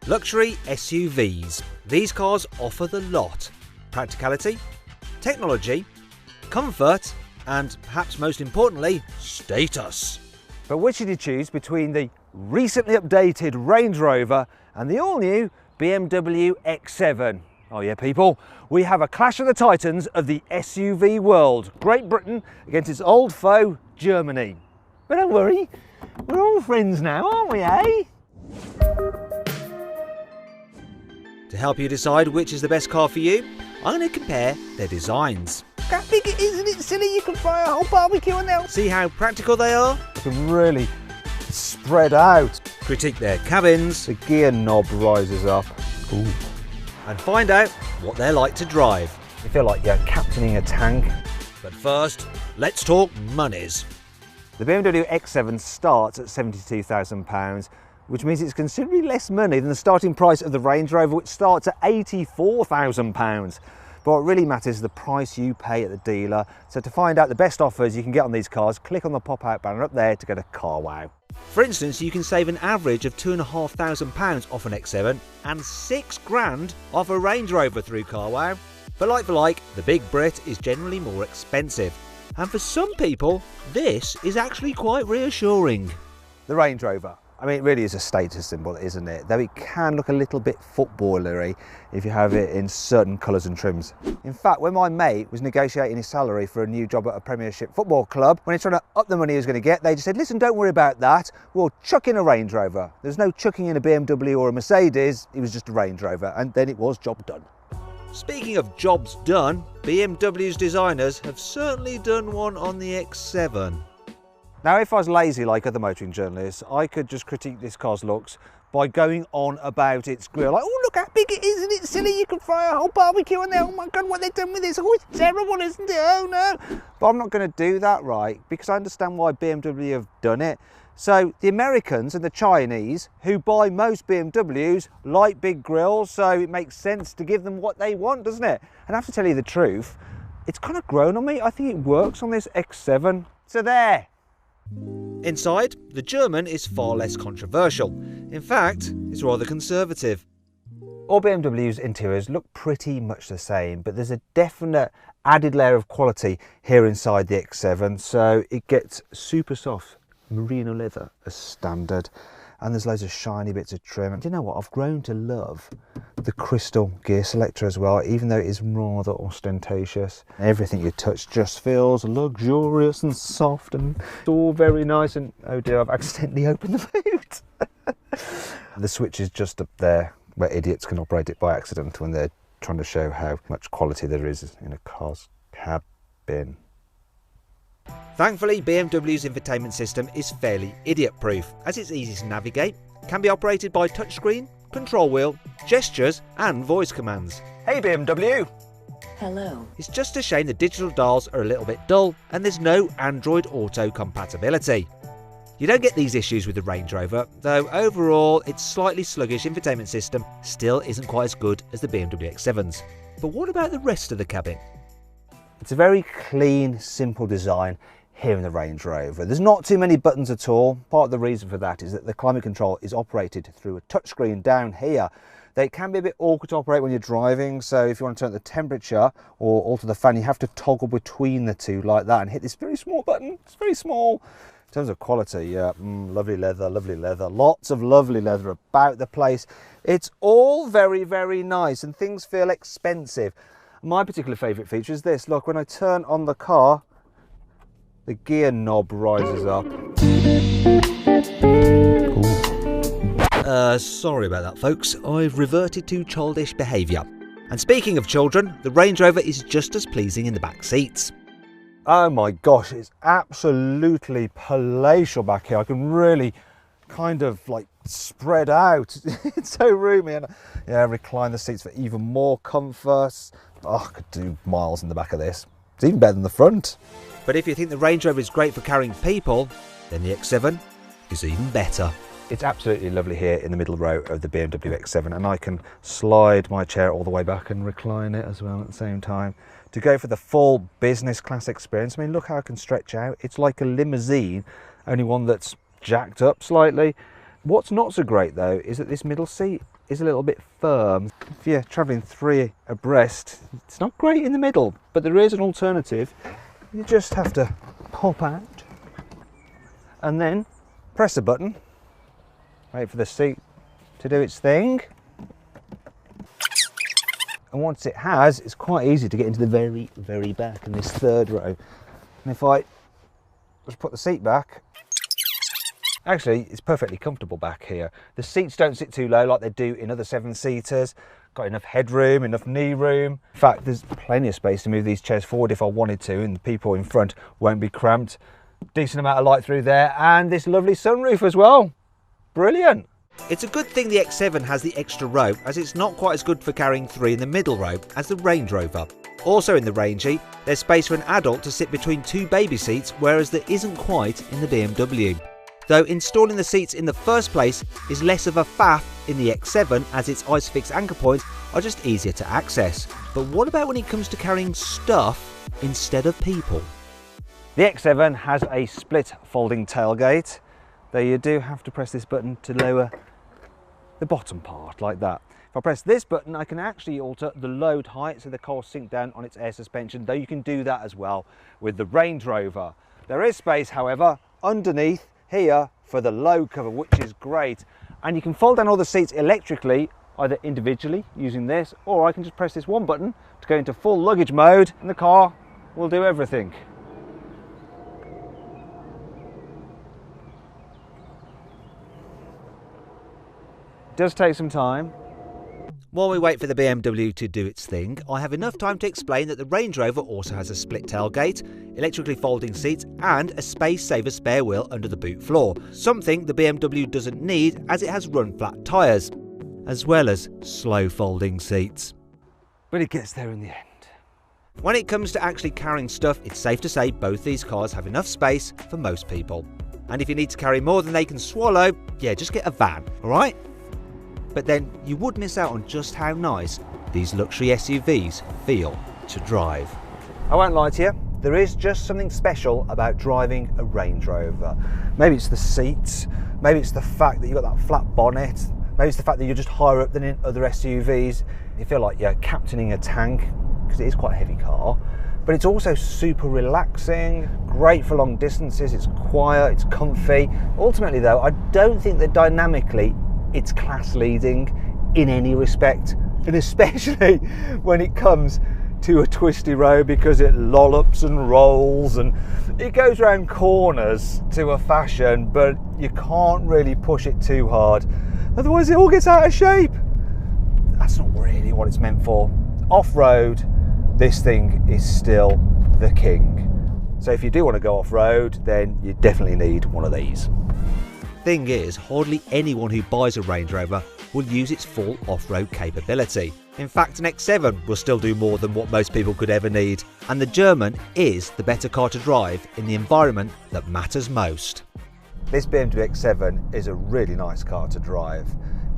Luxury SUVs. These cars offer the lot. Practicality, technology, comfort, and perhaps most importantly, status. But which should you choose between the recently updated Range Rover and the all-new BMW X7? Oh yeah, people, we have a clash of the titans of the SUV world. Great Britain against its old foe, Germany. But don't worry, we're all friends now, aren't we, eh? To help you decide which is the best car for you, I'm going to compare their designs. That big, isn't it silly? You can fry a whole barbecue on there. See how practical they are? You can really spread out. Critique their cabins. The gear knob rises up. Ooh. And find out what they're like to drive. You feel like you're captaining a tank. But first, let's talk monies. The BMW X7 starts at £72,000, which means it's considerably less money than the starting price of the Range Rover, which starts at £84,000. But what really matters is the price you pay at the dealer. So to find out the best offers you can get on these cars, click on the pop-out banner up there to go to CarWow. For instance, you can save an average of £2,500 off an X7 and £6,000 off a Range Rover through CarWow. But like for like, the Big Brit is generally more expensive. And for some people, this is actually quite reassuring. The Range Rover. I mean, it really is a status symbol, isn't it? Though it can look a little bit footballery if you have it in certain colours and trims. In fact, when my mate was negotiating his salary for a new job at a Premiership football club, when he's trying to up the money he was going to get, they just said, listen, don't worry about that. We'll chuck in a Range Rover. There's no chucking in a BMW or a Mercedes. It was just a Range Rover. And then it was job done. Speaking of jobs done, BMW's designers have certainly done one on the X7. Now, if I was lazy like other motoring journalists, I could just critique this car's looks by going on about its grille. Like, oh, look how big it is, isn't it silly? You can fry a whole barbecue on there. Oh my God, what they've done with this. Oh, it's terrible, isn't it? Oh no. But I'm not going to do that, right? Because I understand why BMW have done it. So the Americans and the Chinese, who buy most BMWs, like big grills, so it makes sense to give them what they want, doesn't it? And I have to tell you the truth, it's kind of grown on me. I think it works on this X7. So there. Inside, the German is far less controversial. In fact, it's rather conservative. All BMW's interiors look pretty much the same, but there's a definite added layer of quality here inside the X7, so it gets super soft merino leather as standard, and there's loads of shiny bits of trim. And do you know what? I've grown to love the crystal gear selector as well, even though it is rather ostentatious. Everything you touch just feels luxurious and soft, and it's all very nice. And oh dear, I've accidentally opened the boot. The switch is just up there where idiots can operate it by accident when they're trying to show how much quality there is in a car's cabin. Thankfully, BMW's infotainment system is fairly idiot-proof, as it's easy to navigate, can be operated by touchscreen, control wheel, gestures and voice commands. Hey BMW! Hello. It's just a shame the digital dials are a little bit dull and there's no Android Auto compatibility. You don't get these issues with the Range Rover, though overall its slightly sluggish infotainment system still isn't quite as good as the BMW X7's. But what about the rest of the cabin? It's a very clean, simple design here in the Range Rover. There's not too many buttons at all. Part of the reason for that is that the climate control is operated through a touchscreen down here. They can be a bit awkward to operate when you're driving, so if you want to turn the temperature or alter the fan, you have to toggle between the two like that and hit this very small button. It's very small. In terms of quality, yeah, lovely leather, lots of lovely leather about the place. It's all very, very nice and things feel expensive. My particular favourite feature is this. Look, when I turn on the car, the gear knob rises up. Sorry about that, folks. I've reverted to childish behaviour. And speaking of children, the Range Rover is just as pleasing in the back seats. Oh my gosh, it's absolutely palatial back here. I can really kind of like spread out. It's so roomy, and yeah, recline the seats for even more comfort. Oh, I could do miles in the back of this. It's even better than the front. But if you think the Range Rover is great for carrying people, then the X7 is even better. It's absolutely lovely here in the middle row of the BMW X7, and I can slide my chair all the way back and recline it as well at the same time to go for the full business class experience. I mean, look how I can stretch out. It's like a limousine, only one that's jacked up slightly. What's not so great though is that this middle seat is a little bit firm. If you're travelling 3 abreast, it's not great in the middle, but there is an alternative. You just have to pop out and then press a button, wait for the seat to do its thing. And once it has, it's quite easy to get into the very, very back in this 3rd row. And if I just put the seat back, actually, it's perfectly comfortable back here. The seats don't sit too low like they do in other 7-seaters. Got enough headroom, enough knee room. In fact, there's plenty of space to move these chairs forward if I wanted to, and the people in front won't be cramped. Decent amount of light through there, and this lovely sunroof as well. Brilliant. It's a good thing the X7 has the extra row, as it's not quite as good for carrying 3 in the middle row as the Range Rover. Also in the Rangey, there's space for an adult to sit between 2 baby seats, whereas there isn't quite in the BMW. Though installing the seats in the first place is less of a faff in the X7, as its ISOFIX anchor points are just easier to access. But what about when it comes to carrying stuff instead of people? The X7 has a split folding tailgate, though you do have to press this button to lower the bottom part like that. If I press this button, I can actually alter the load height so the car will sink down on its air suspension, though you can do that as well with the Range Rover. There is space, however, underneath here for the load cover, which is great. And you can fold down all the seats electrically, either individually using this, or I can just press this one button to go into full luggage mode and the car will do everything. It does take some time. While we wait for the BMW to do its thing, I have enough time to explain that the Range Rover also has a split tailgate, electrically folding seats and a space saver spare wheel under the boot floor, something the BMW doesn't need as it has run flat tyres, as well as slow folding seats. But it gets there in the end. When it comes to actually carrying stuff, it's safe to say both these cars have enough space for most people. And if you need to carry more than they can swallow, yeah, just get a van, alright? But then you would miss out on just how nice these luxury SUVs feel to drive. I won't lie to you, there is just something special about driving a Range Rover. Maybe it's the seats, maybe it's the fact that you've got that flat bonnet, maybe it's the fact that you're just higher up than in other SUVs. You feel like you're captaining a tank, because it is quite a heavy car. But it's also super relaxing, great for long distances, it's quiet, it's comfy. Ultimately though, I don't think that dynamically it's class leading in any respect, and especially when it comes to a twisty road, because it lollops and rolls and it goes around corners to a fashion, but you can't really push it too hard, otherwise it all gets out of shape. That's not really what it's meant for. Off-road, this thing is still the king. So if you do want to go off-road, then you definitely need one of these. Thing is, hardly anyone who buys a Range Rover will use its full off-road capability. In fact, an X7 will still do more than what most people could ever need, and the German is the better car to drive in the environment that matters most. This BMW X7 is a really nice car to drive.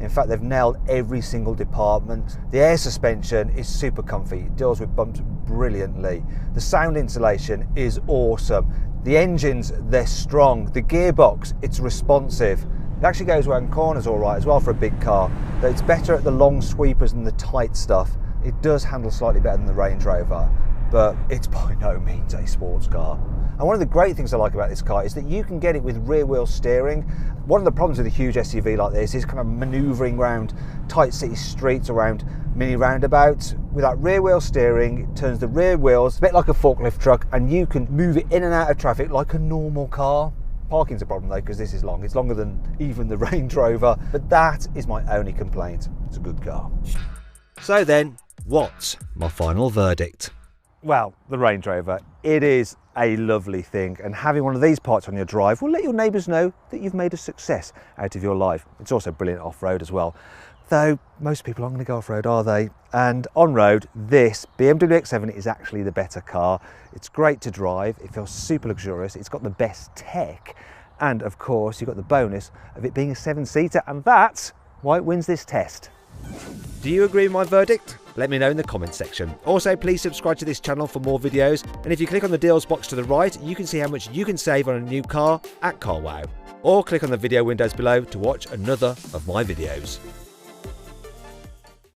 In fact, they've nailed every single department. The air suspension is super comfy, it deals with bumps brilliantly. The sound insulation is awesome. The engines, they're strong. The gearbox, it's responsive. It actually goes around corners all right as well for a big car. But it's better at the long sweepers and the tight stuff. It does handle slightly better than the Range Rover, but it's by no means a sports car. And one of the great things I like about this car is that you can get it with rear wheel steering. One of the problems with a huge SUV like this is kind of manoeuvring around tight city streets, around mini roundabouts. With that rear wheel steering, it turns the rear wheels a bit like a forklift truck, and you can move it in and out of traffic like a normal car. Parking's a problem though, because this is long. It's longer than even the Range Rover, but that is my only complaint. It's a good car. So then, what's my final verdict? Well, the Range Rover, it is a lovely thing, and having one of these parts on your drive will let your neighbours know that you've made a success out of your life. It's also brilliant off-road as well, though most people aren't going to go off-road, are they? And on-road, this BMW X7 is actually the better car. It's great to drive, it feels super luxurious, it's got the best tech, and of course you've got the bonus of it being a 7-seater, and that's why it wins this test. Do you agree with my verdict? Let me know in the comments section. Also, please subscribe to this channel for more videos, and if you click on the deals box to the right, you can see how much you can save on a new car at CarWow. Or click on the video windows below to watch another of my videos.